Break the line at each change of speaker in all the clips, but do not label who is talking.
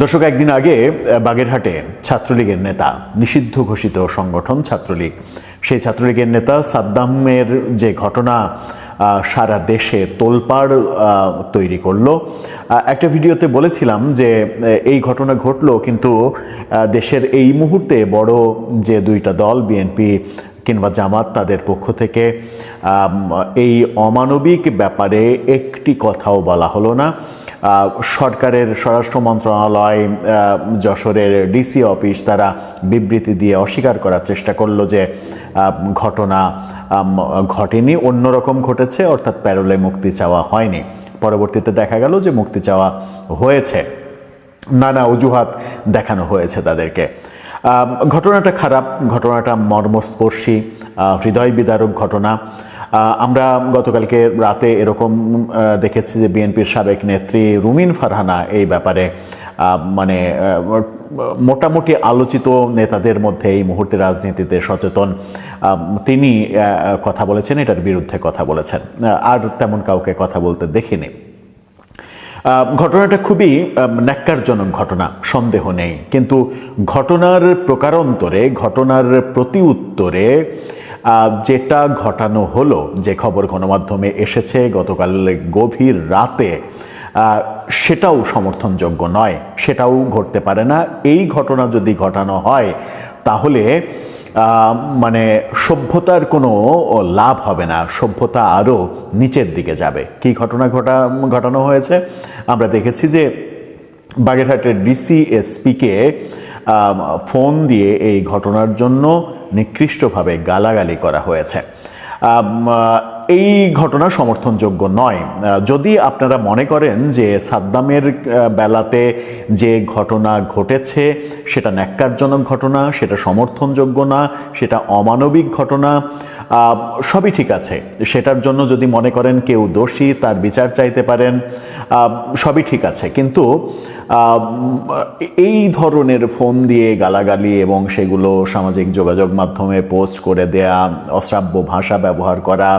দর্শক, একদিন আগে বাগেরহাটে ছাত্রলীগের নেতা, নিষিদ্ধ ঘোষিত সংগঠন ছাত্রলীগ, সেই ছাত্রলীগের নেতা সাদ্দামের যে ঘটনা সারা দেশে তোলপাড় তৈরি করলো। একটা ভিডিওতে বলেছিলাম যে এই ঘটনা ঘটলো, কিন্তু দেশের এই মুহূর্তে বড় যে দুইটা দল বিএনপি কিংবা জামাত, তাদের পক্ষ থেকে এই অমানবিক ব্যাপারে একটি কথাও বলা হলো না। সরকারের স্বরাষ্ট্র মন্ত্রণালয়, যশোরের ডিসি অফিস, তারা বিবৃতি দিয়ে অস্বীকার করার চেষ্টা করলো যে ঘটনা ঘটেনি, অন্যরকম ঘটেছে, অর্থাৎ প্যারোলে মুক্তি চাওয়া হয়নি। পরবর্তীতে দেখা গেল যে মুক্তি চাওয়া হয়েছে, নানা অজুহাত দেখানো হয়েছে তাদেরকে। ঘটনাটা খারাপ, ঘটনাটা মর্মস্পর্শী, হৃদয় বিদারক ঘটনা। আমরা গতকালকে রাতে এরকম দেখেছি যে বিএনপির সাবেক নেত্রী রুমিন ফারহানা এই ব্যাপারে মোটামুটি আলোচিত নেতাদের মধ্যে এই মুহূর্তে রাজনীতিতে সচেতন, তিনি কথা বলেছেন, এটার বিরুদ্ধে কথা বলেছেন। আর তেমন কাউকে কথা বলতে দেখিনি। ঘটনাটা খুবই ন্যাক্কারজনক ঘটনা, সন্দেহ নেই, কিন্তু ঘটনার প্রকারান্তরে, ঘটনার প্রতি উত্তরে যেটা ঘটানো হলো, যে খবর গণমাধ্যমে এসেছে গতকাল গভীর রাতে, সেটাও সমর্থনযোগ্য নয়, সেটাও ঘটতে পারে না। এই ঘটনা যদি ঘটানো হয় তাহলে সভ্যতার কোনো লাভ হবে না, সভ্যতা আরও নিচের দিকে যাবে। কি ঘটনা ঘটানো হয়েছে? আমরা দেখেছি যে বাগেরহাটের ডিসি এসপিকে ফোন দিয়ে এই ঘটনার জন্য নিকৃষ্টভাবে গালাগালি করা হয়েছে। এই ঘটনা সমর্থনযোগ্য নয়। যদি আপনারা মনে করেন যে সাদ্দামের বেলাতে যে ঘটনা ঘটেছে সেটা ন্যাক্কারজনক ঘটনা, সেটা সমর্থনযোগ্য না, সেটা অমানবিক ঘটনা, সবই ঠিক আছে। সেটার জন্য যদি মনে করেন কেউ দোষী, তার বিচার চাইতে পারেন, সবই ঠিক আছে। কিন্তু এই ধরনের ফোন দিয়ে গালাগালি এবং সেগুলো সামাজিক যোগাযোগ মাধ্যমে পোস্ট করে দেয়া, অশ্রাব্য ভাষা ব্যবহার করা,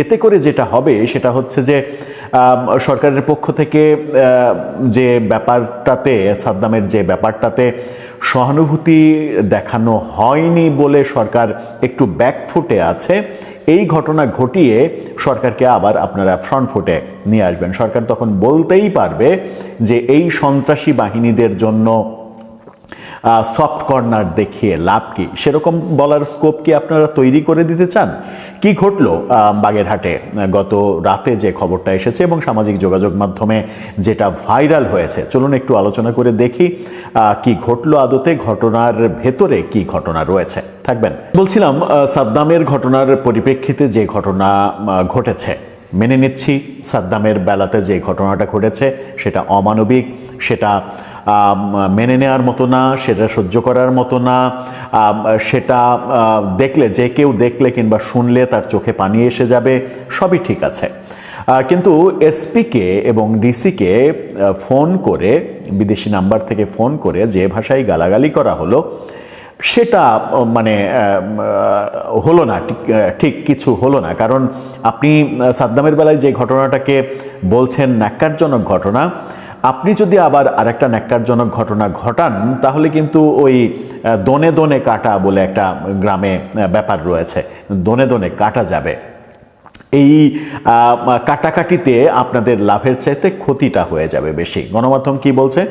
এতে করে যেটা হবে সেটা হচ্ছে যে সরকারের পক্ষ থেকে যে ব্যাপারটাতে, সাদ্দামের যে ব্যাপারটাতে সহানুভূতি দেখানো হয়নি বলে সরকার একটু ব্যাকফুটে আছে, এই ঘটনা ঘটিয়ে সরকারকে আবার আপনারা ফ্রন্ট ফুটে নিয়ে আসবেন। সরকার তখন বলতেই পারবে যে এই সন্ত্রাসী বাহিনীদের জন্য সফট কর্নার দেখিয়ে লাভ কি? সেরকম বলার স্কোপ কি আপনারা তৈরি করে দিতে চান? কি ঘটলো বাগেরহাটে গত রাতে, যে খবরটা এসেছে এবং সামাজিক যোগাযোগ মাধ্যমে যেটা ভাইরাল হয়েছে, চলুন একটু আলোচনা করে দেখি কি ঘটলো আদতে, ঘটনার ভেতরে কি ঘটনা রয়েছে। থাকবেন। বলছিলাম, সাদ্দামের ঘটনার পরিপ্রেক্ষিতে যে ঘটনা ঘটেছে, মেনে নিচ্ছি সাদ্দামের বেলাতে যে ঘটনাটা ঘটেছে সেটা অমানবিক, সেটা মেনে নেওয়ার মতো না, সেটা সহ্য করার মতো না। সেটা দেখলে, যে কেউ দেখলে কিংবা শুনলে তার চোখে পানি এসে যাবে, সবই ঠিক আছে। কিন্তু এসপিকে এবং ডিসিকে ফোন করে, বিদেশি নাম্বার থেকে ফোন করে যে ভাষায় গালাগালি করা হলো, সেটা হলো না, ঠিক কিছু হলো না। কারণ আপনি সাদ্দামের বেলায় যে ঘটনাটাকে বলছেন ন্যাক্কারজনক ঘটনা, আপনি যদি আবার আরেকটা ন্যাক্কারজনক ঘটনা ঘটান, তাহলে কিন্তু ওই দনে দনে কাটা বলে একটা গ্রামে ব্যাপার রয়েছে, দনে দনে কাটা যাবে। এই কাটাকাটিতে আপনাদের লাভের চাইতে ক্ষতিটা হয়ে যাবে বেশি। গণমাধ্যম কি বলছে?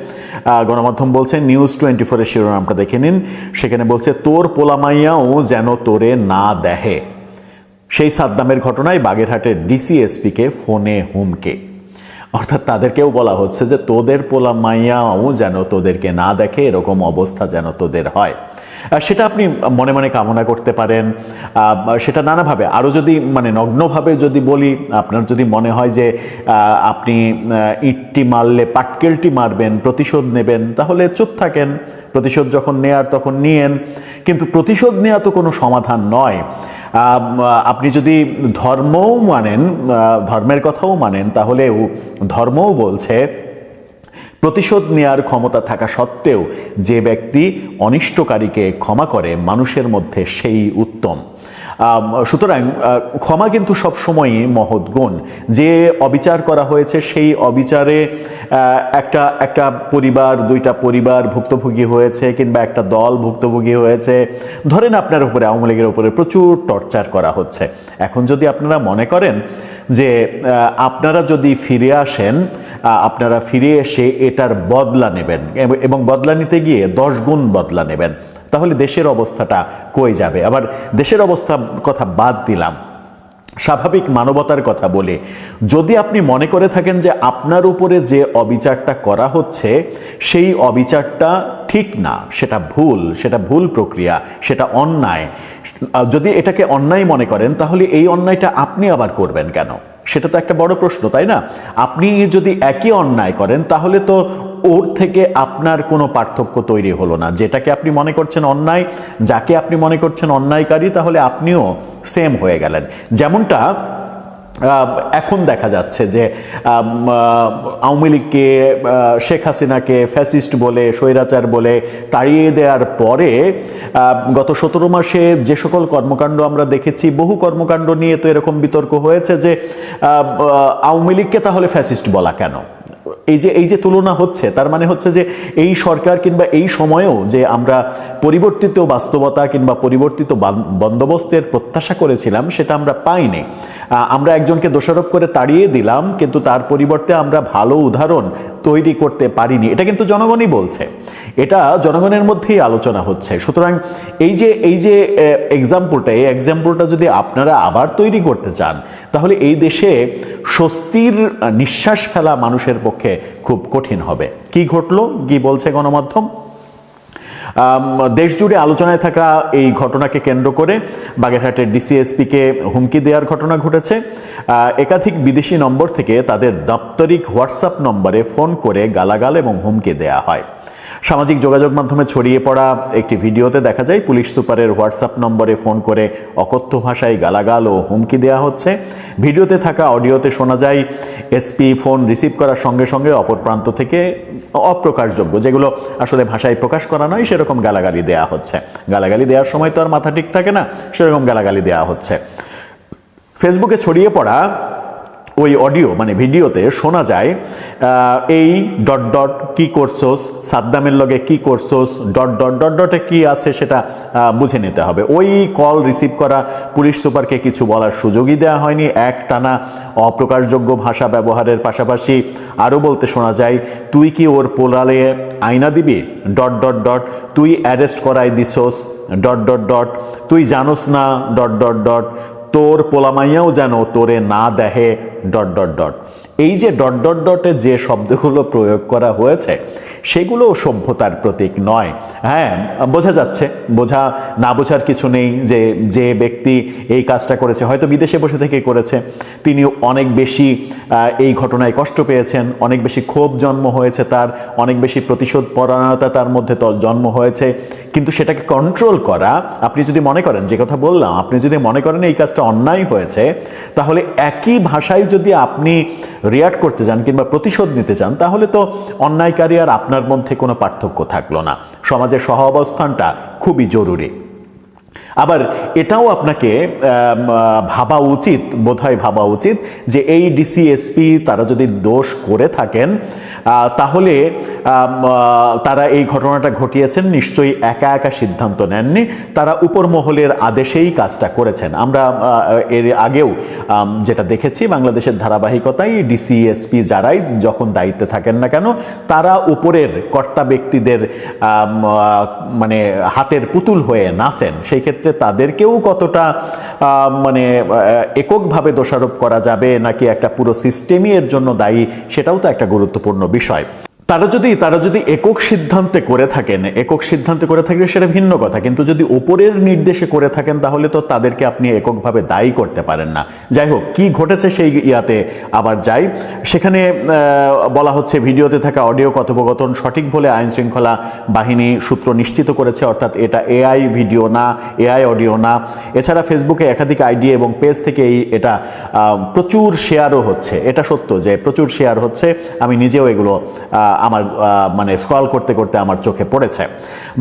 গণমাধ্যম বলছে, নিউজ 24-এর শিরোনামটা দেখে নিন। সেখানে বলছে, তোর পোলামাইয়াও যেন তোরে না দেহে। সেই সাদ্দামের ঘটনায় বাগেরহাটের ডিসিএসপিকে ফোনে হুমকি, অর্থাৎ তাদেরকেও বলা হচ্ছে যে তোদের পোলামাইয়াও যেন তোদেরকে না দেখে, এরকম অবস্থা যেন তোদের হয়। সেটা আপনি মনে মনে কামনা করতে পারেন, সেটা নানাভাবে। আরও যদি নগ্নভাবে যদি বলি, আপনার যদি মনে হয় যে আপনি ইটটি মারলে পাটকেলটি মারবেন, প্রতিশোধ নেবেন, তাহলে চুপ থাকেন। প্রতিশোধ যখন নেয়ার তখন নিয়েন, কিন্তু প্রতিশোধ নেওয়া তো কোনো সমাধান নয়। আপনি যদি ধর্মও মানেন, ধর্মের কথাও মানেন, তাহলেও ধর্মও বলছে প্রতিশোধ নেয়ার ক্ষমতা থাকা সত্ত্বেও যে ব্যক্তি অনিষ্টকারীকে ক্ষমা করে মানুষের মধ্যে, সেই উত্তম। সুতরাং ক্ষমা কিন্তু সবসময়ই মহৎ গুণ। যে অবিচার করা হয়েছে সেই অবিচারে একটা একটা পরিবার, দুইটা পরিবার ভুক্তভোগী হয়েছে, কিংবা একটা দল ভুক্তভোগী হয়েছে। ধরেন আপনার উপরে, আওয়ামী লীগের উপরে প্রচুর টর্চার করা হচ্ছে। এখন যদি আপনারা মনে করেন যে আপনারা যদি ফিরে আসেন, আপনারা ফিরে এসে এটার বদলা নেবেন এবং বদলা নিতে গিয়ে 10 গুণ বদলা নেবেন, তাহলে দেশের অবস্থাটা কই যাবে? আবার দেশের অবস্থা কথা বাদ দিলাম, স্বাভাবিক মানবতার কথা বলে যদি আপনি মনে করে থাকেন যে আপনার উপরে যে অবিচারটা করা হচ্ছে সেই অবিচারটা ঠিক না, সেটা ভুল প্রক্রিয়া, সেটা অন্যায়, যদি এটাকে অন্যায় মনে করেন, তাহলে এই অন্যায়টা আপনি আবার করবেন কেন? সেটা তো একটা বড় প্রশ্ন, তাই না? আপনি যদি একই অন্যায় করেন তাহলে তো ওর থেকে আপনার কোনো পার্থক্য তৈরি হলো না। যেটাকে আপনি মনে করছেন অন্যায়, যাকে আপনি মনে করছেন অন্যায়কারী, তাহলে আপনিও সেম হয়ে গেলেন। যেমনটা এখন দেখা যাচ্ছে যে আওয়ামী লীগকে, শেখ হাসিনাকে ফ্যাসিস্ট বলে, স্বৈরাচার বলে তাড়িয়ে দেওয়ার পরে গত 17 মাসে যে সকল কর্মকাণ্ড আমরা দেখেছি, বহু কর্মকাণ্ড নিয়ে তো এরকম বিতর্ক হয়েছে যে আওয়ামী লীগকে তাহলে ফ্যাসিস্ট বলা কেন? এই যে তুলনা হচ্ছে, তার মানে হচ্ছে যে এই সরকার কিংবা এই সময়েও যে আমরা পরিবর্তিত বাস্তবতা কিংবা পরিবর্তিত বন্দোবস্তের প্রত্যাশা করেছিলাম সেটা আমরা পাইনি। আমরা একজনকে দোষারোপ করে তাড়িয়ে দিলাম, কিন্তু তার পরিবর্তে আমরা ভালো উদাহরণ তৈরি করতে পারিনি। এটা কিন্তু জনগণই বলছে, এটা জনগণের মধ্যেই আলোচনা হচ্ছে। সুতরাং এই যে এক্সাম্পলটা যদি আপনারা আবার তৈরি করতে চান, তাহলে এই দেশে স্বস্তির নিঃশ্বাস ফেলা মানুষের পক্ষে খুব কঠিন হবে। কি ঘটলো, কি বলছে গণমাধ্যম? দেশ জুড়ে আলোচনায় থাকা এই ঘটনাকে কেন্দ্র করে বাগেরহাটের ডিসিএসপিকে হুমকি দেওয়ার ঘটনা ঘটেছে। একাধিক বিদেশি নম্বর থেকে তাদের দাপ্তরিক হোয়াটসঅ্যাপ নম্বরে ফোন করে গালাগাল এবং হুমকি দেয়া হয়। সামাজিক যোগাযোগ মাধ্যমে ছড়িয়ে পড়া একটি ভিডিওতে দেখা যায় পুলিশ সুপারের হোয়াটসঅ্যাপ নম্বরে ফোন করে অকথ্য ভাষায় গালাগাল ও হুমকি দেওয়া হচ্ছে। ভিডিওতে থাকা অডিওতে শোনা যায় এসপি ফোন রিসিভ করার সঙ্গে সঙ্গে অপর প্রান্ত থেকে অপ্রকাশযোগ্য, যেগুলো আসলে ভাষায় প্রকাশ করা নয়, সেরকম গালাগালি দেওয়া হচ্ছে। গালাগালি দেওয়ার সময় তো আর মাথা ঠিক থাকে না, সেরকম গালাগালি দেওয়া হচ্ছে। ফেসবুকে ছড়িয়ে পড়া ওই অডিও মানে ভিডিওতে শোনা যায় এই কি করছোস, সাদ্দামের লগে কি করছোস, ডটে কি আছে সেটা বুঝে নিতে হবে। ওই কল রিসিভ করা পুলিশ সুপারকে কিছু বলার সুযোগই দেওয়া হয়নি। একটানা অপ্রকাশযোগ্য ভাষা ব্যবহারের পাশাপাশি আরও বলতে শোনা যায়, তুই কি ওর পোলালে আয়না দিবি, তুই অ্যারেস্ট করাই দিছোস, তুই জানোস না, তোর পোলামাইয়াও যেন তোরে না দেহে, এই যে ডটে যে শব্দগুলো প্রয়োগ করা হয়েছে সেগুলো সভ্যতার প্রতীক নয়। হ্যাঁ, বোঝা যাচ্ছে, না বোঝার কিছু নেই যে ব্যক্তি এই কাজটা করেছে হয়তো বিদেশে বসে থেকে করেছে, তিনি অনেক বেশি এই ঘটনায় কষ্ট পেয়েছেন, অনেক বেশি ক্ষোভ জন্ম হয়েছে তার, অনেক বেশি প্রতিশোধ পরায়ণতা তার মধ্যে জন্ম হয়েছে। কিন্তু সেটাকে কন্ট্রোল করা, আপনি যদি মনে করেন, যে কথা বললাম, আপনি যদি মনে করেন এই কাজটা অন্যায় হয়েছে, তাহলে একই ভাষায় যদি আপনি রিয়াক্ট করতে চান কিংবা প্রতিশোধ নিতে চান, তাহলে তো অন্যায়কারী আর আপনার মধ্যে কোনো পার্থক্য থাকলো না। সমাজের সহাবস্থানটা খুবই জরুরি। আবার এটাও আপনাকে বোধহয় ভাবা উচিত যে এই ডিসিএসপি তারা যদি দোষ করে থাকেন, তাহলে তারা এই ঘটনাটা ঘটিয়েছেন নিশ্চয়ই একা একা সিদ্ধান্ত নেননি, তারা উপর মহলের আদেশেই কাজটা করেছেন। আমরা এর আগেও যেটা দেখেছি বাংলাদেশের ধারাবাহিকতায়, ডিসিএসপি যারাই যখন দায়িত্বে থাকেন না কেন, তারা উপরের কর্তা ব্যক্তিদের মানে হাতের পুতুল হয়ে নাচেন। সেই ক্ষেত্রে তাদেরকেও কতটা মানে এককভাবে দোষারোপ করা যাবে নাকি একটা পুরো সিস্টেমই এর জন্য দায়ী, সেটাও তো একটা গুরুত্বপূর্ণ বিষয়। তারা যদি একক সিদ্ধান্তে করে থাকলে সেটা ভিন্ন কথা, কিন্তু যদি উপরের নির্দেশে করে থাকেন তাহলে তো তাদেরকে আপনি এককভাবে দায়ী করতে পারেন না। যাই হোক, কি ঘটেছে সেই ইয়াতে আবার যাই। সেখানে বলা হচ্ছে ভিডিওতে থাকা অডিও কথোপকথন সঠিক বলে আইন শৃঙ্খলা বাহিনী সূত্র নিশ্চিত করেছে, অর্থাৎ এটা এআই ভিডিও না, এআই অডিও না। এছাড়া ফেসবুকে একাধিক আইডি এবং পেজ থেকে এটা প্রচুর শেয়ারও হচ্ছে। এটা সত্য যে প্রচুর শেয়ার হচ্ছে, আমি নিজেও এগুলো আমার মানে স্ক্রল করতে করতে আমার চোখে পড়েছে।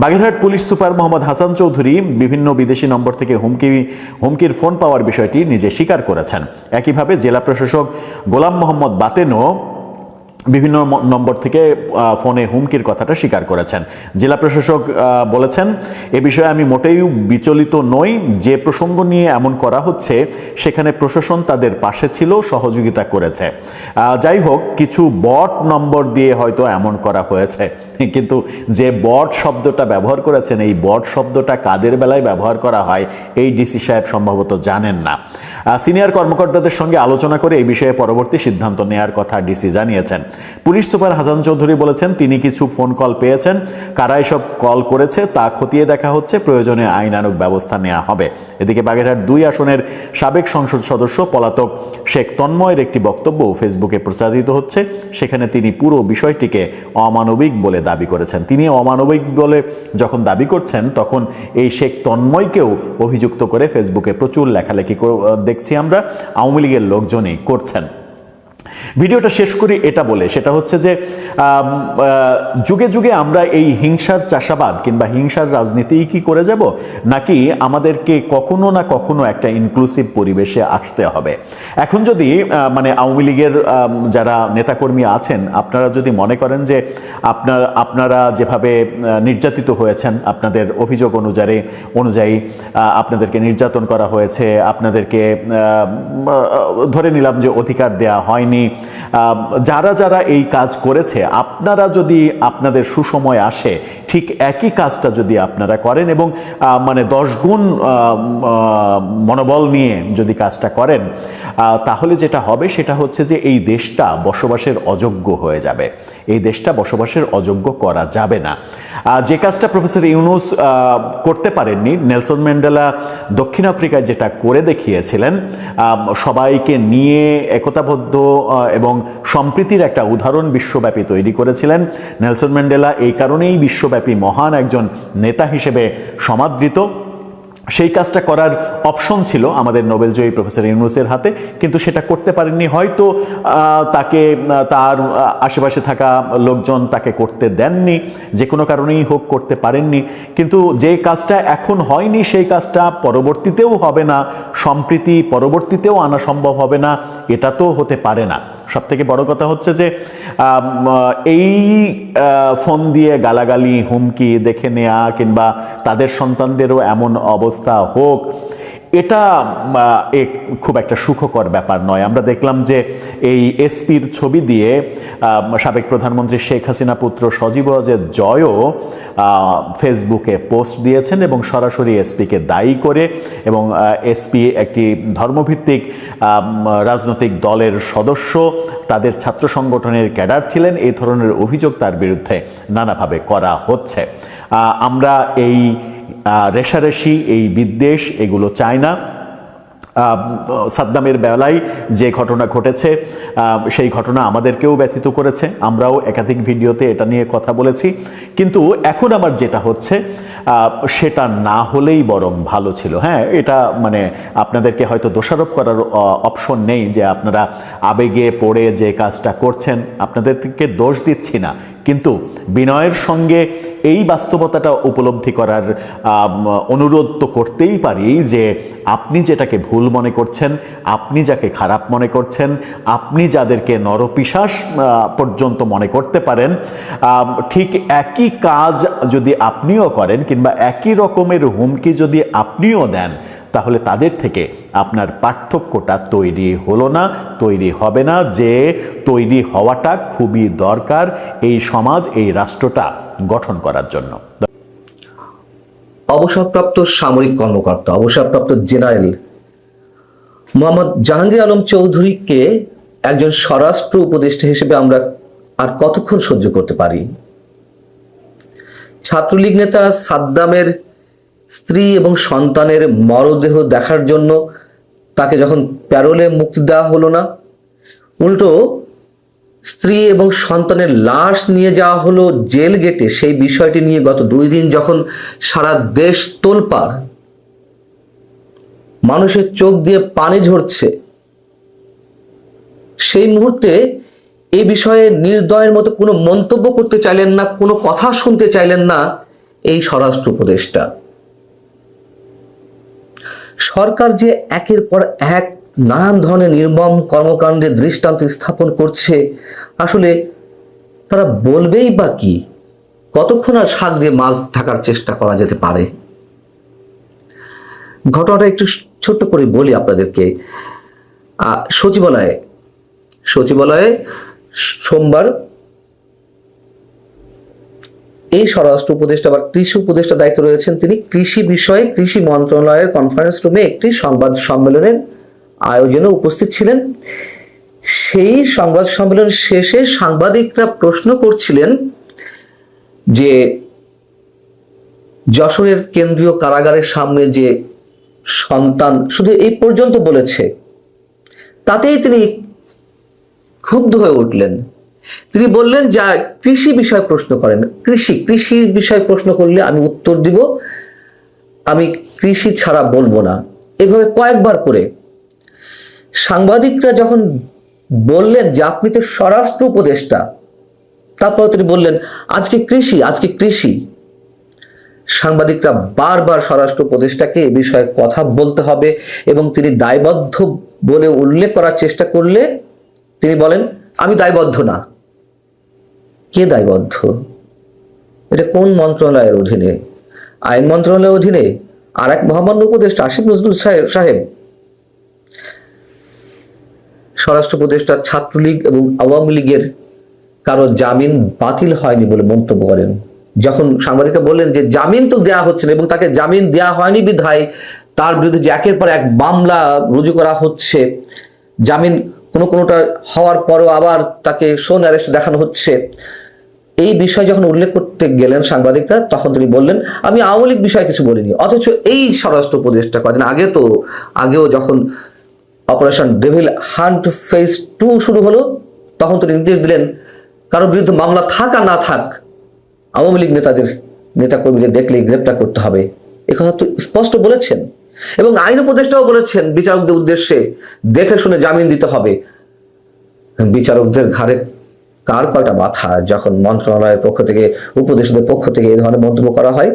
বাগেরহাট পুলিশ সুপার মোহাম্মদ হাসান চৌধুরী বিভিন্ন বিদেশি নম্বর থেকে হুমকির ফোন পাওয়ার বিষয়টি নিজে স্বীকার করেছেন। একইভাবে জেলা প্রশাসক গোলাম মোহাম্মদ বাতেনও বিভিন্ন নম্বর থেকে ফোনে হুমকির কথাটা স্বীকার করেছেন। জেলা প্রশাসক বলেছেন, এ বিষয়ে আমি মোটেই বিচলিত নই। যে প্রসঙ্গ নিয়ে এমন করা হচ্ছে সেখানে প্রশাসন তাদের পাশে ছিল, সহযোগিতা করেছে। যাই হোক, কিছু বট নম্বর দিয়ে হয়তো এমন করা হয়েছে, কিন্তু যে বট শব্দটা ব্যবহার করেছেন, এই বট শব্দটা কাদের বেলায় ব্যবহার করা হয় এই ডিসি সাহেব সম্ভবত জানেন না। সিনিয়র কর্মকর্তাদের সঙ্গে আলোচনা করে এই বিষয়ে পরবর্তী সিদ্ধান্ত নেওয়ার কথা ডিসি জানিয়েছেন। পুলিশ সুপার হাসান চৌধুরী বলেছেন, তিনি কিছু ফোন কল পেয়েছেন, কারা এসব কল করেছে তা খতিয়ে দেখা হচ্ছে, প্রয়োজনে আইনানুগ ব্যবস্থা নেওয়া হবে। এদিকে বাগেরহাট 2 আসনের সাবেক সংসদ সদস্য পলাতক শেখ তন্ময়ের একটি বক্তব্য ফেসবুকে প্রচারিত হচ্ছে। সেখানে তিনি পুরো বিষয়টিকে অমানবিক বলে দাবি করেছেন। তিনি অমানবিক বলে যখন দাবি করছেন, তখন এই শেখ তন্ময়কেও অভিযুক্ত করে ফেসবুকে প্রচুর লেখালেখি দেখছি আমরা, আওয়ামী লীগের লোকজনই করছেন। ভিডিওটা শেষ করি এটা বলে, সেটা হচ্ছে যে যুগে যুগে আমরা এই হিংসার চাষাবাদ কিংবা হিংসার রাজনীতি কি করে যাব, নাকি আমাদেরকে কখনো না কখনো একটা ইনক্লুসিভ পরিবেশে আসতে হবে। এখন যদি মানে আওয়ামী লীগের যারা নেতাকর্মী আছেন, আপনারা যদি মনে করেন যে আপনারা যেভাবে নির্যাতিত হয়েছেন, আপনাদের অভিযোগ অনুযায়ী আপনাদেরকে নির্যাতন করা হয়েছে, আপনাদেরকে ধরে নিলাম যে অধিকার দেয়া হয়নি, যারা যারা এই কাজ করেছে, আপনারা যদি আপনাদের সুসময় আসে ঠিক একই কাজটা যদি আপনারা করেন এবং মানে 10 গুণ মনোবল নিয়ে যদি কাজটা করেন, তাহলে যেটা হবে সেটা হচ্ছে যে এই দেশটা বসবাসের অযোগ্য হয়ে যাবে। এই দেশটা বসবাসের অযোগ্য করা যাবে না। যে কাজটা প্রফেসর ইউনূস করতে পারেননি, নেলসন ম্যান্ডেলা দক্ষিণ আফ্রিকায় যেটা করে দেখিয়েছিলেন, সবাইকে নিয়ে একতাবদ্ধ এবং সম্প্রীতির একটা উদাহরণ বিশ্বব্যাপী তৈরি করেছিলেন। নেলসন ম্যান্ডেলা এই কারণেই বিশ্বব্যাপী মহান একজন নেতা হিসেবে সমাদৃত। সেই কাজটা করার অপশন ছিল আমাদের নোবেলজয়ী প্রফেসর ইউনূসের হাতে, কিন্তু সেটা করতে পারেননি। হয়তো তাকে তার আশেপাশে থাকা লোকজন তাকে করতে দেননি, যে কোনো কারণেই হোক করতে পারেননি। কিন্তু যে কাজটা এখন হয়নি সেই কাজটা পরবর্তীতেও হবে না, সম্প্রীতি পরবর্তীতেও আনা সম্ভব হবে না, এটা তো হতে পারে না। সবথেকে বড় কথা হচ্ছে যে এই ফোন দিয়ে গালাগালি, হুমকি দেখে নেওয়া কিংবা তাদের সন্তানদেরও এমন অবস্থা হোক, এটা খুব একটা সুখকর ব্যাপার নয়। আমরা দেখলাম যে এই এসপির ছবি দিয়ে সাবেক প্রধানমন্ত্রী শেখ হাসিনা পুত্র সজীব ওয়াজেদ জয়ও ফেসবুকে পোস্ট দিয়েছেন এবং সরাসরি এসপিকে দায়ী করে, এবং এসপি একটি ধর্মভিত্তিক রাজনৈতিক দলের সদস্য, তাদের ছাত্র সংগঠনের ক্যাডার ছিলেন, এই ধরনের অভিযোগ তার বিরুদ্ধে নানাভাবে করা হচ্ছে। আমরা এই রেশারেশি, এই বিদ্বেষ, এগুলো চাই না। সাদ্দামের বেলায় যে ঘটনা ঘটেছে সেই ঘটনা আমাদেরকেও ব্যথিত করেছে, আমরাও একাধিক ভিডিওতে এটা নিয়ে কথা বলেছি। কিন্তু এখন আমার যেটা হচ্ছে সেটা না হলেই বরং ভালো ছিল। হ্যাঁ, এটা মানে আপনাদেরকে হয়তো দোষারোপ করার অপশন নেই যে আপনারা আবেগে পড়ে যে কাজটা করছেন, আপনাদেরকে দোষ দিচ্ছি না, কিন্তু বিনয়ের সঙ্গে এই বাস্তবতাটা উপলব্ধি করার অনুরোধ তো করতেই পারি যে আপনি যেটাকে ভুল মনে করছেন, আপনি যাকে খারাপ মনে করছেন, আপনি যাদেরকে নরপিশাচ পর্যন্ত মনে করতে পারেন, ঠিক একই কাজ যদি আপনিও করেন কিংবা একই রকমের হুমকি যদি আপনিও দেন, তাহলে তাদের থেকে আপনার পার্থক্যটা তৈরি হলো না, তৈরি হবে না, যে তৈরি হওয়াটা খুবই দরকার এই সমাজ, এই রাষ্ট্রটা গঠন করার জন্য।
অবসরপ্রাপ্ত সামরিক কর্মকর্তা, অবসরপ্রাপ্ত জেনারেল মোহাম্মদ জাহাঙ্গীর আলম চৌধুরীকে একজন স্বরাষ্ট্র উপদেষ্টা হিসেবে আমরা আর কতক্ষণ সহ্য করতে পারি? ছাত্রলীগ নেতা সাদ্দামের স্ত্রী এবং সন্তানের মরদেহ দেখার জন্য তাকে যখন প্যারোলে মুক্তি দেওয়া হলো না, উল্টো স্ত্রী এবং সন্তানের লাশ নিয়ে যাওয়া হলো জেল গেটে, সেই বিষয়টি নিয়ে গত 2 দিন যখন সারা দেশ তোলপাড়, মানুষের চোখ দিয়ে পানি ঝরছে, সেই মুহূর্তে এই বিষয়ে নির্দয়ের মতো কোনো মন্তব্য করতে চাইলেন না, কোনো কথা শুনতে চাইলেন না এই স্বরাষ্ট্র উপদেষ্টা। সরকার যে একের পর এক নানান ধরনের নির্মম কর্মকাণ্ডে দৃষ্টান্ত স্থাপন করছে, আসলে তারা বলবেই বা কি? কতক্ষণ আর শাক দিয়ে মাছ ঢাকার চেষ্টা করা যেতে পারে? ঘটনাটা একটু ছোট্ট করে বলি আপনাদেরকে। সচিবালয়ে সোমবার এই স্বরাষ্ট্র উপদেষ্টা বা কৃষি উপদেষ্টা দায়িত্ব রয়েছেন তিনি, কৃষি বিষয়ে কৃষি মন্ত্রণালয়ের কনফারেন্স রুমে একটি সংবাদ সম্মেলনের আয়োজনে উপস্থিত ছিলেন। সেই সংবাদ সম্মেলন শেষে সাংবাদিকরা প্রশ্ন করছিলেন যে যশোরের কেন্দ্রীয় কারাগারের সামনে যে সন্তান শুধু এই পর্যন্ত বলেছে, তাতেই তিনি ক্ষুব্ধ হয়ে উঠলেন। তিনি বললেন, যা কৃষি বিষয়ে প্রশ্ন করেন, কৃষির বিষয়ে প্রশ্ন করলে আমি উত্তর দিব, আমি কৃষি ছাড়া বলবো না। এভাবে কয়েকবার করে সাংবাদিকরা যখন বললেন যে আপনি তো স্বরাষ্ট্র উপদেষ্টা, তারপর তিনি বললেন আজকে কৃষি। সাংবাদিকরা বারবার স্বরাষ্ট্র উপদেষ্টাকে এ বিষয়ে কথা বলতে হবে এবং তিনি দায়বদ্ধ বলে উল্লেখ করার চেষ্টা করলে তিনি বলেন আমি দায়বদ্ধ না। কে দায়বদ্ধ? এটা কোন মন্ত্রণালয়ের অধীনে? আইন মন্ত্রণালয়ের অধীনে আর এক মহামান্য উপদেষ্টা আসিফ নজরুল সাহেব। স্বরাষ্ট্র উপদেষ্টা ছাত্রলীগ এবং আওয়ামী লীগের কারো জামিন বাতিল হয়নি বলে মন্তব্য করেন। যখন সাংবাদিকরা বললেন যে জামিন তো দেয়া হচ্ছে না এবং তাকে জামিন দেয়া হয়নি বিধায় তার বিরুদ্ধে যে একের পর এক মামলা রুজু করা হচ্ছে, জামিন কোনোটা হওয়ার পরও আবার তাকে শোন অ্যারেস্ট দেখানো হচ্ছে, এই বিষয় যখন উল্লেখ করতে গেলেন সাংবাদিকরা, তখন তিনি বললেন আমি আওয়ামী লীগ বিষয়ে কিছু বলিনি। অথচ এই স্বরাষ্ট্র উপদেষ্টা কদিন আগেও যখন অপারেশন ডেভিল হান্ট ফেজ 2 শুরু হলো, তখন তিনি নির্দেশ দিলেন কারোর বিরুদ্ধে মামলা থাক আর না থাক আওয়ামী লীগ নেতাকর্মীদের দেখলেই গ্রেপ্তার করতে হবে। একথা তো স্পষ্ট বলেছেন এবং আইন উপদেষ্টাও বলেছেন বিচারকদের উদ্দেশ্যে দেখে শুনে জামিন দিতে হবে। বিচারকদের ঘাড়ে কার কয়টা মাথা যখন মন্ত্রণালয়ের পক্ষ থেকে, উপদেষ্টাদের পক্ষ থেকে এই ধরনের মন্তব্য করা হয়?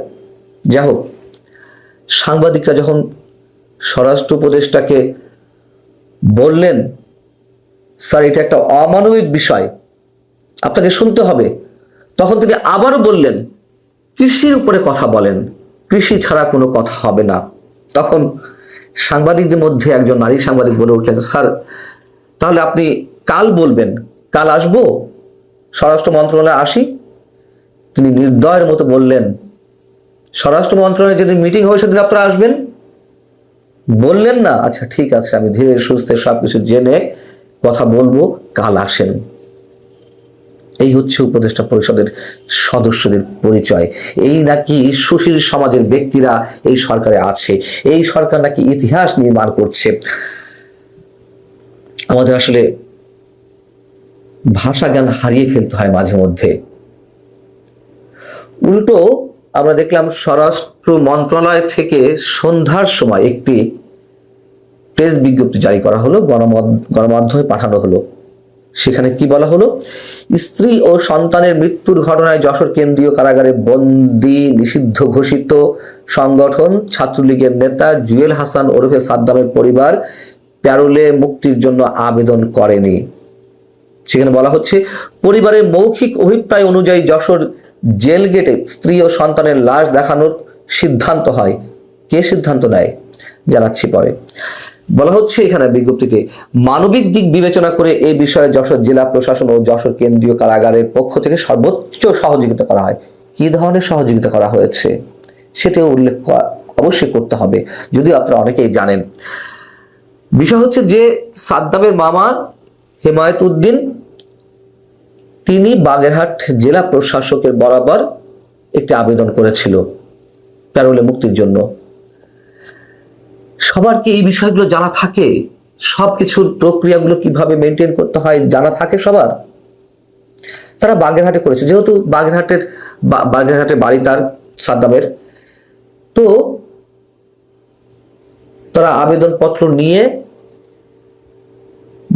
যাই হোক, সাংবাদিকরা যখন স্বরাষ্ট্র উপদেষ্টাকে বললেন স্যার এটা একটা অমানবিক বিষয়, আপনাকে শুনতে হবে, তখন তিনি আবারও বললেন কৃষির উপরে কথা বলেন, কৃষি ছাড়া কোনো কথা হবে না। তখন সাংবাদিকদের মধ্যে একজন নারী সাংবাদিক বলে উঠলেন, স্যার তাহলে আপনি কাল বলবেন, কাল আসবো, স্বরাষ্ট্র মন্ত্রণালয়ে আসি? তিনি নির্দয়ের মতো বললেন স্বরাষ্ট্র মন্ত্রণালয়ে যেদিন মিটিং হবে সেদিন আপনারা আসবেন? বললেন না, আচ্ছা ঠিক আছে, আমি ধীরে সুস্থে সবকিছু জেনে কথা বলবো, কাল আসেন। এই হচ্ছে উপদেষ্টা পরিষদের সদস্যদের পরিচয়। এই নাকি সুশীল সমাজের ব্যক্তিরা এই সরকারে আছে, এই সরকার নাকি ইতিহাস নির্মাণ করছে। আমাদের আসলে ভাষা জ্ঞান হারিয়ে ফেলতে হয় মাঝে মধ্যে। উল্টো আমরা দেখলাম স্বরাষ্ট্র মন্ত্রণালয় থেকে সন্ধ্যার সময় একটি প্রেস বিজ্ঞপ্তি জারি করা হলো, গণমাধ্যমে পাঠানো হলো। সেখানে কি বলা হলো? স্ত্রী ও সন্তানের মৃত্যুর ঘটনায় যশোর কেন্দ্রীয় কারাগারে বন্দী নিষিদ্ধ ঘোষিত সংগঠন ছাত্রলীগের নেতা জুয়েল হাসান ওরফে সাদ্দামের পরিবার প্যারোলে মুক্তির জন্য আবেদন করেনি। সেখানে বলা হচ্ছে পরিবারের মৌখিক অভিপ্রায় অনুযায়ী যশোর জেল গেটে স্ত্রী ও সন্তানের লাশ দেখানোর সিদ্ধান্ত হয়। কে সিদ্ধান্ত নেয় জানাচ্ছি পরে। বলা হচ্ছে এখানে বিজ্ঞপ্তিতে মানবিক দিক বিবেচনা করে এই বিষয়ে যশোর জেলা প্রশাসন ও যশোর কেন্দ্রীয় কারাগারের পক্ষ থেকে সর্বোচ্চ সহযোগিতা করা হয়। কি ধরনের সহযোগিতা করা হয়েছে সেটাও উল্লেখ অবশ্যই করতে হবে, যদিও আপনারা অনেকেই জানেন। বিষয় হচ্ছে যে সাদ্দামের মামা হেমায়েত উদ্দিন তিনি বাগেরহাট জেলা প্রশাসকের বরাবর একটি আবেদন করেছিল প্যারোলে মুক্তির জন্য। সবার কি এই বিষয়গুলো জানা থাকে? সবকিছুর প্রক্রিয়াগুলো কিভাবে মেনটেন করতে হয় জানা থাকে সবার? তারা বাগেরহাটে করেছে, যেহেতু বাগেরহাটে বাড়ি তার সাদ্দামের, তো তারা আবেদনপত্র নিয়ে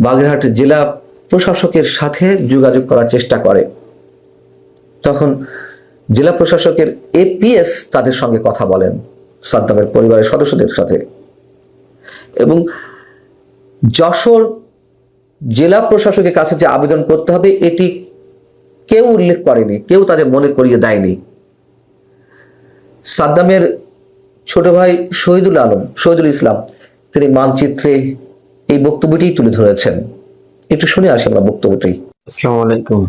বাগেরহাট জেলা প্রশাসকের সাথে যোগাযোগ করার চেষ্টা করে। তখন জেলা প্রশাসকের এপিএস তাদের সঙ্গে কথা বলেন, সাদ্দামের পরিবারের সদস্যদের সাথে, এবং যশোর জেলা প্রশাসকের কাছে যে আবেদন করতে হবে এটি কেউ উল্লেখ করেনি, কেউ তাদের মনে করিয়ে দেয়নি। সাদ্দামের ছোট ভাই শহীদুল ইসলাম তিনি মানচিত্রে এই বক্তব্যটি তুলে ধরেছেন। একটু শুনে আসি আমরা বক্তব্যটি।
আসসালামু আলাইকুম।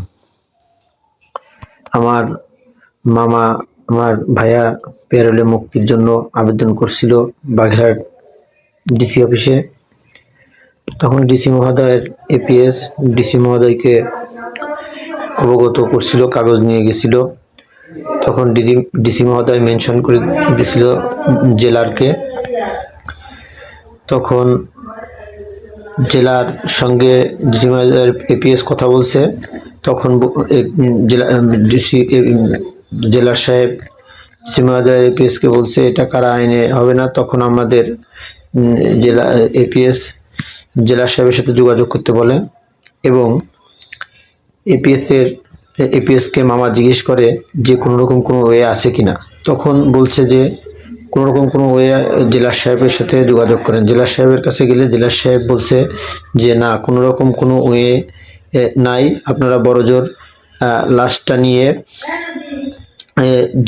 আমার মামা, আমার ভাইয়া প্যারোলে মুক্তির জন্য আবেদন করছিল বাগেরহাট ডিসি অফিসে। তখন ডিসি মহোদয়ের এপিএস ডিসি মহোদয়কে অবগত করছিল, কাগজ নিয়ে গেছিল। তখন ডিসি মহোদয় মেনশন করে দিয়েছিল জেলারকে। তখন জেলার সঙ্গে ডিসি মহোদয়ের এপিএস কথা বলছে। তখন জেলার সাহেব ডিসি মহোদয়ের এপিএসকে বলছে এটা কারা আইনে হবে না। তখন আমাদের জেলা এপিএস জেলা সাহেবের সাথে যোগাযোগ করতে বলে এবং এপিএসকে মামা জিজ্ঞেস করে যে কোনো রকম কোনো ওয়ে আছে কিনা। তখন বলছে যে কোনো রকম কোনো ওয়ে, জেলা সাহেবের সাথে যোগাযোগ করেন। জেলা সাহেবের কাছে গেলে জেলা সাহেব বলছে যে না, কোনো রকম কোনো ওয়ে নাই, আপনারা বড়জোর লাশটা নিয়ে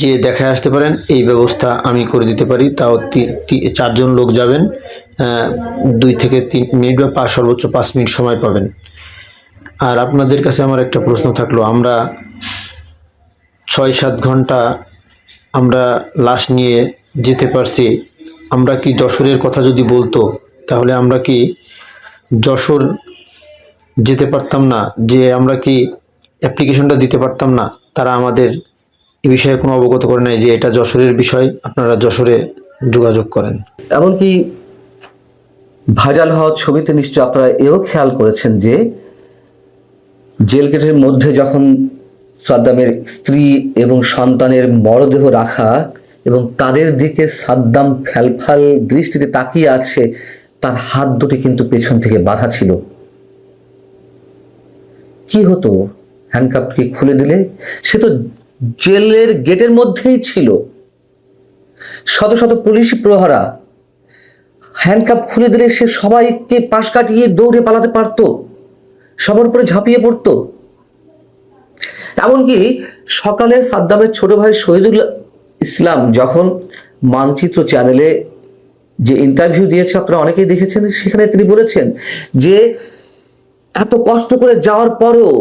যে দেখায় আসতে পারেন, এই ব্যবস্থা আমি করে দিতে পারি। তাও 4 জন লোক যাবেন, 2 থেকে 3 মিনিট বা সর্বোচ্চ 5 মিনিট সময় পাবেন। আর আপনাদের কাছে আমার একটা প্রশ্ন থাকলো, আমরা 6-7 ঘন্টা আমরা লাশ নিয়ে যেতে পারছি, আমরা কি যশোরের কথা যদি বলতো তাহলে আমরা কি যশোর যেতে পারতাম না? যে আমরা কি অ্যাপ্লিকেশনটা দিতে পারতাম না? তারা আমাদের এ বিষয়ে কোনো অবগত করে নাই যে এটা যশোরের বিষয়, আপনারা যশোরে যোগাযোগ করেন।
এমনকি ভাইরাল হওয়া ছবিতে নিশ্চয় আপনারা এও খেয়াল করেছেন যে জেল গেটের মধ্যে যখন সাদ্দামের স্ত্রী এবং সন্তানের মরদেহ রাখা এবং তাদের দিকে সাদ্দাম ফ্যালফাল দৃষ্টিতে তাকিয়ে আছে, তার হাত দুটি কিন্তু পেছন থেকে বাঁধা ছিল। কি হতো হ্যান্ডকাপটি খুলে দিলে? সে তো জেলের গেটের মধ্যেই ছিল, শত শত পুলিশ প্রহরা। হ্যান্ডকাপ খুলে দিলে সে সবাইকে পাশ কাটিয়ে দৌড়ে পালাতে পারতো, সবার উপরে ঝাঁপিয়ে পড়তো। এমনকি সকালে সাদ্দামের ছোট ভাই শহীদুল ইসলাম যখন মানচিত্র চ্যানেলে যে ইন্টারভিউ দিয়েছে, আপনারা অনেকেই দেখেছেন, সেখানে তিনি বলেছেন যে এত কষ্ট করে যাওয়ার পরেও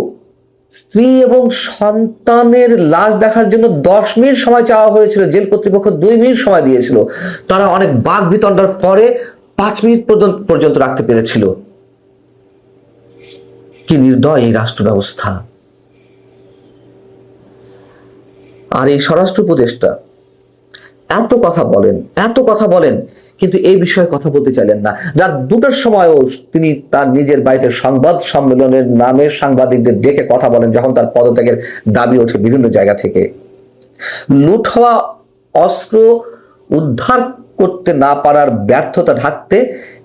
স্ত্রী এবং সন্তানের লাশ দেখার জন্য 10 মিনিট সময় চাওয়া হয়েছিল, জেল কর্তৃপক্ষ 2 মিনিট সময় দিয়েছিল। তারা অনেক বাক বিতণ্ডার পরে 5 মিনিট পর্যন্ত রাখতে পেরেছিল। কি নির্দয় এই রাষ্ট্র ব্যবস্থা! আর এই স্বরাষ্ট্র উপদেষ্টা এত কথা বলেন কিন্তু এই বিষয়ে কথা বলতে চাইলেন না। রাত 2টার সময়ও তিনি তার নিজের বাড়িতে সংবাদ সম্মেলনের নামে সাংবাদিকদের ডেকে কথা বলেন, যখন তার পদত্যাগের দাবি ওঠে বিভিন্ন জায়গা থেকে। লুট হওয়া অস্ত্র উদ্ধার করতে না পারার ব্যর্থতা ঢাকতে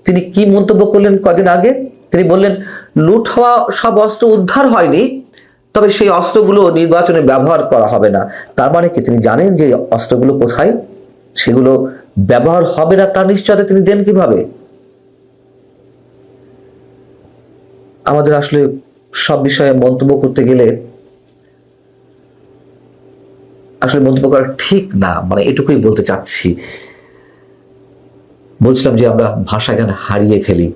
তিনি কি মন্তব্য করলেন কদিন আগে? তিনি বললেন লুট হওয়া সব অস্ত্র উদ্ধার হয়নি, তবে সেই অস্ত্রগুলো নির্বাচনে ব্যবহার করা হবে না। তার মানে কি তিনি জানেন যে অস্ত্রগুলো কোথায়, সেগুলো ব্যবহার হবে না, তার নিশ্চয়তা তিনি দেন কিভাবে? আমাদের আসলে সব বিষয়ে মন্তব্য করতে গেলে আসলে মন্তব্য করা ঠিক না, মানে এটুকুই বলতে চাচ্ছি। বলছিলাম যে আমরা ভাষা জ্ঞান হারিয়ে ফেলি।